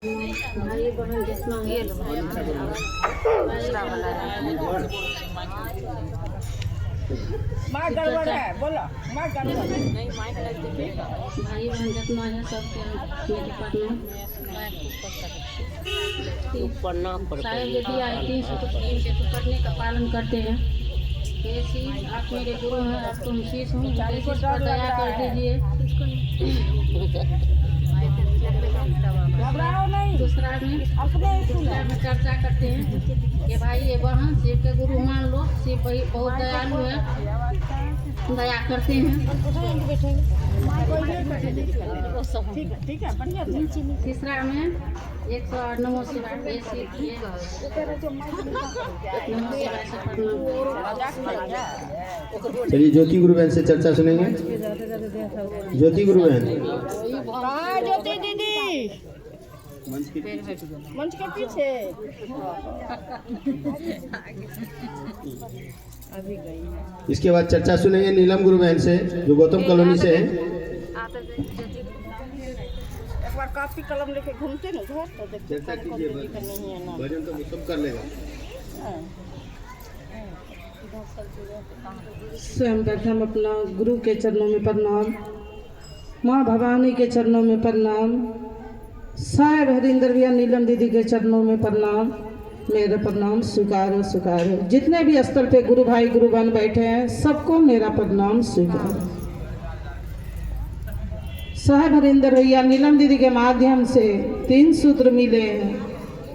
भाई बहन जितना ये लो माँ गड़बड़ है, बोलो माँ गड़बड़ है। भाई बहन जितना है सबके सारे यदि आए 300 तो करने का पालन करते हैं। ये चीज आप मेरे गुरु हैं, आप तुम शीश हूँ, दया कर दीजिए। घबराओ नहीं। दूसरा में चर्चा करते हैं कि भाई ये बहन शिव के गुरु मान लो, शिव बहुत दयालु है, दया करते हैं। ठीक है बढ़िया। तीसरा में 108 नमो शिवाय नमो शिवाय से पढ़ना। चलिए ज्योति गुरु बहन से चर्चा सुनेंगे। ज्योति गुरु बहन हाँ ज्योति दीदी मंच के पीछे अभी गई है। इसके बाद चर्चा सुनेंगे नीलम गुरु बहन से जो गौतम कॉलोनी से है। एक बार कॉपी कलम लेके घूमते ना घर तो देखते चर्चा कीजिए, भजन तो सब कर लेगा। स्वयं प्रथम अपना गुरु के चरणों में प्रणाम, माँ भवानी के चरणों में प्रणाम, साहेब हरिंदर भैया नीलम दीदी के चरणों में प्रणाम। मेरा प्रणाम स्वीकार हो, स्वीकार हो। जितने भी स्थल पे गुरु भाई गुरु बहन बैठे हैं सबको मेरा प्रणाम स्वीकार हो। साहेब हरिंदर भैया नीलम दीदी के माध्यम से 3 सूत्र मिले हैं।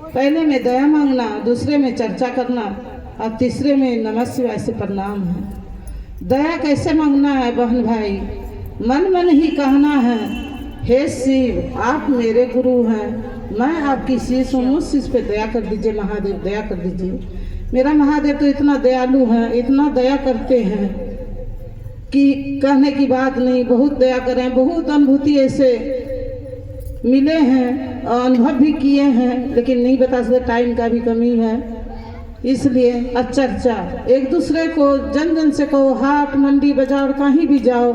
पहले में दया मांगना, दूसरे में चर्चा करना और तीसरे में नमः शिवाय से प्रणाम है। दया कैसे मांगना है बहन भाई? मन मन ही कहना है, हे शिव आप मेरे गुरु हैं, मैं आपकी शीश हूँ, मुझ शीश पे दया कर दीजिए महादेव, दया कर दीजिए। मेरा महादेव तो इतना दयालु है, इतना दया करते हैं कि कहने की बात नहीं। बहुत दया करें, बहुत अनुभूति ऐसे मिले हैं और अनुभव भी किए हैं, लेकिन नहीं बता सकते, टाइम का भी कमी है। इसलिए चर्चा एक दूसरे को जन जन से कहो, हाट मंडी बाजार कहीं भी जाओ,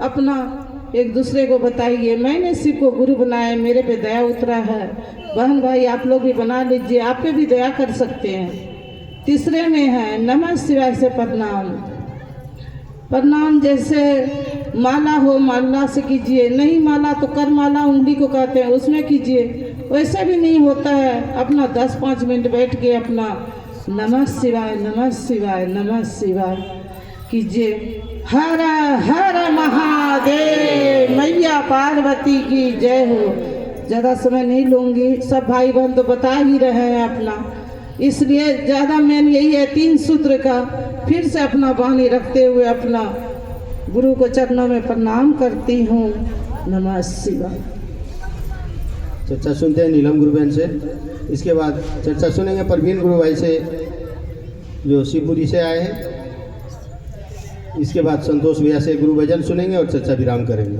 अपना एक दूसरे को बताइए मैंने शिव को गुरु बनाया, मेरे पे दया उतरा है। बहन भाई आप लोग भी बना लीजिए, आप पे भी दया कर सकते हैं। तीसरे में है नमः शिवाय से प्रणाम। प्रणाम जैसे माला हो माला से कीजिए, नहीं माला तो कर माला उंगली को कहते हैं उसमें कीजिए, वैसे भी नहीं होता है। अपना 10-5 मिनट बैठ के अपना नमः शिवाय नमः शिवाय नमः शिवाय कीजिए। हर हर महादेव, मैया पार्वती की जय हो। ज़्यादा समय नहीं लूँगी, सब भाई बहन तो बता ही रहे हैं अपना, इसलिए ज़्यादा मेन यही है 3 सूत्र का। फिर से अपना वाणी रखते हुए अपना गुरु को चरणों में प्रणाम करती हूँ। नमः शिवाय। चर्चा सुनते हैं नीलम गुरु बहन से। इसके बाद चर्चा सुनेंगे परवीन गुरु भाई से जो शिवपुरी से आए हैं। इसके बाद संतोष भैया से गुरु भजन सुनेंगे और चर्चा विराम करेंगे।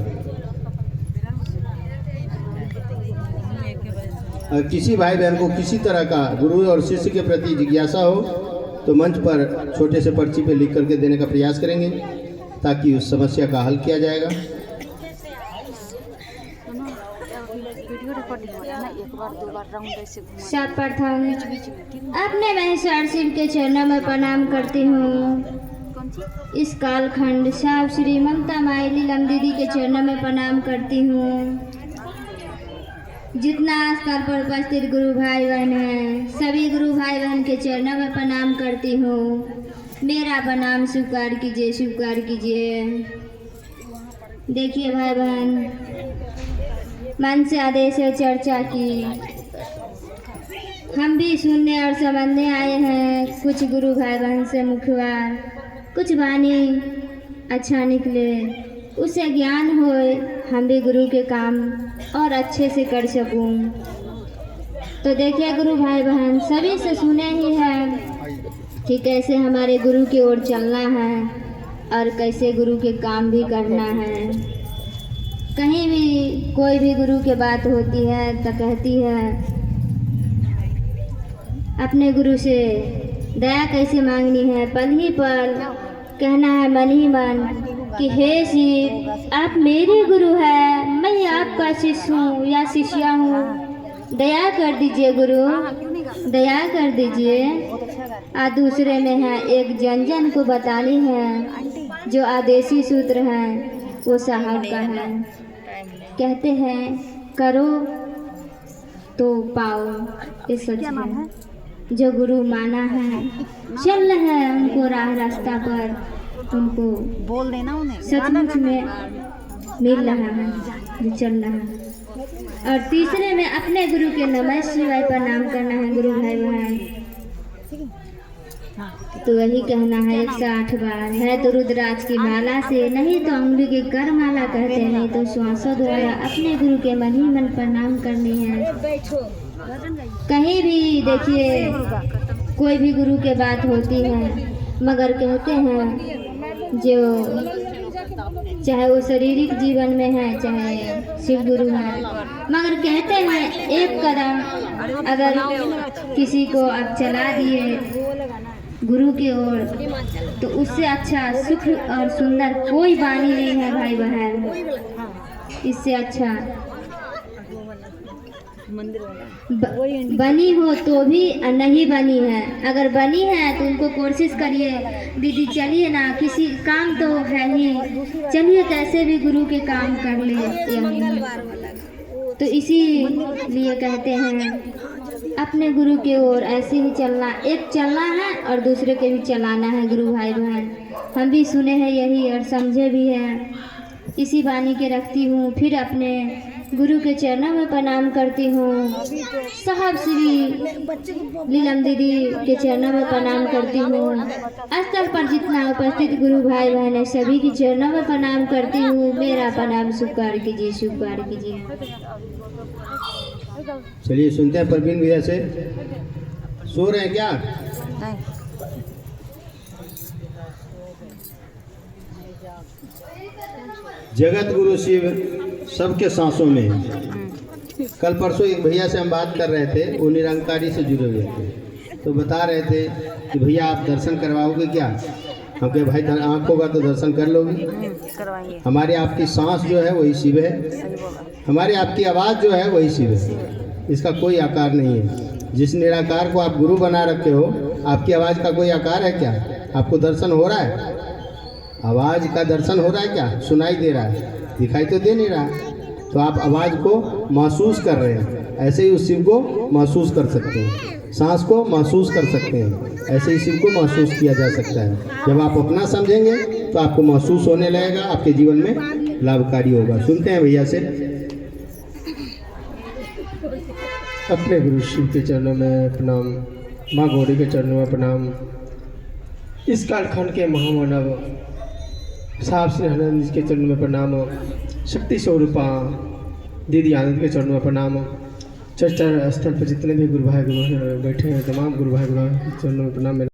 अगर किसी भाई बहन को किसी तरह का गुरु और शिष्य के प्रति जिज्ञासा हो तो मंच पर छोटे से पर्ची पे लिख करके देने का प्रयास करेंगे ताकि उस समस्या का हल किया जाएगा। सर्वप्रथम अपने महेश्वर शिव के चरणों में प्रणाम करती हूँ। इस कालखंड साहब श्री ममता माई नीलम दीदी के चरणों में प्रणाम करती हूँ। जितना स्तर पर उपस्थित गुरु भाई बहन हैं सभी गुरु भाई बहन के चरणों में प्रणाम करती हूँ। मेरा प्रणाम स्वीकार कीजिए, स्वीकार कीजिए। देखिए भाई बहन, मन से आदेश है चर्चा की, हम भी सुनने और समझने आए हैं। कुछ गुरु भाई बहन से मुखवार कुछ वाणी अच्छा निकले, उसे ज्ञान होए, हम भी गुरु के काम और अच्छे से कर सकूं। तो देखिए गुरु भाई बहन सभी से सुने ही हैं कि कैसे हमारे गुरु की ओर चलना है और कैसे गुरु के काम भी करना है। कहीं भी कोई भी गुरु की बात होती है तो कहती है अपने गुरु से दया कैसे मांगनी है, पल ही पल कहना है मन ही मन कि हे शिव आप मेरे गुरु हैं, मैं आपका शिष्य हूँ या शिष्या हूँ, दया कर दीजिए गुरु, दया कर दीजिए। और दूसरे में है एक जन जन को बतानी है, जो आदेशी सूत्र है वो साहब का है। कहते हैं करो तो पाओ, ये सच है। जो गुरु माना है, चल रहा है उनको राह रास्ता पर, उनको बोल देना उन्हें। सचमुच में मिल रहा है जो चल रहा है। और तीसरे में अपने गुरु के नमः शिवाय प्रणाम करना है गुरु भाई बहन। तो वही कहना है 108 बार। है तो रुद्राक्ष की माला से, नहीं तो अंगुली की कर माला कहते हैं, नहीं तो श्वासों द्वारा अपने गुरु के मन ही मन प्रणाम करनी है। कहीं भी देखिए कोई भी गुरु के बात होती है, मगर कहते हैं जो चाहे वो शारीरिक जीवन में है चाहे शिव गुरु है, मगर कहते हैं एक कदम अगर किसी को आप चला दिए गुरु की ओर, तो उससे अच्छा सुख और सुंदर कोई वाणी नहीं है भाई बहन। इससे अच्छा बनी हो तो भी नहीं बनी है। अगर बनी है तो उनको कोशिश करिए, दीदी चलिए ना, किसी काम तो है ही, चलिए कैसे भी गुरु के काम कर ले यही। तो इसीलिए कहते हैं अपने गुरु के ओर ऐसे ही चलना, एक चलना है और दूसरे के भी चलाना है गुरु भाई बहन। हम भी सुने हैं यही और समझे भी हैं, इसी वाणी के रखती हूँ। फिर अपने गुरु के चरणों में प्रणाम करती हूँ, साहब श्री नीलम दीदी के चरणों में प्रणाम करती हूँ। स्तर पर जितना उपस्थित गुरु भाई बहन है सभी के चरणों में प्रणाम करती हूँ। मेरा प्रणाम स्वीकार कीजिए, स्वीकार कीजिए। चलिए सुनते हैं परवीन भैया से। सो रहे हैं क्या? जगत गुरु शिव सबके सांसों में है। कल परसों एक भैया से हम बात कर रहे थे, वो निरंकारी से जुड़े हुए थे, तो बता रहे थे कि भैया आप दर्शन करवाओगे क्या? हम कहे भाई आँख होगा तो दर्शन कर लोगे। हमारी आपकी सांस जो है वही शिव है, हमारी आपकी आवाज़ जो है वही शिव है, इसका कोई आकार नहीं है। जिस निराकार को आप गुरु बना रखे हो, आपकी आवाज़ का कोई आकार है क्या? आपको दर्शन हो रहा है? आवाज़ का दर्शन हो रहा है क्या? सुनाई दे रहा है, दिखाई तो दे नहीं रहा। तो आप आवाज़ को महसूस कर रहे हैं, ऐसे ही उस शिव को महसूस कर सकते हैं। सांस को महसूस कर सकते हैं, ऐसे ही शिव को महसूस किया जा सकता है। जब आप अपना समझेंगे तो आपको महसूस होने लगेगा, आपके जीवन में लाभकारी होगा। सुनते हैं भैया से। अपने गुरु शिव के चरणों में प्रणाम, माँ गौरी के चरणों में प्रणाम। इस कालखंड के महामानव साहब श्री आनंद जी के चरणों में प्रणाम। शक्ति स्वरूपा दीदी आनंद के चरणों में प्रणाम। चर्चा स्थल पर जितने भी गुरु भाई गुरु बैठे हैं, तमाम गुरु भाई गुरु के चरणों में प्रणाम।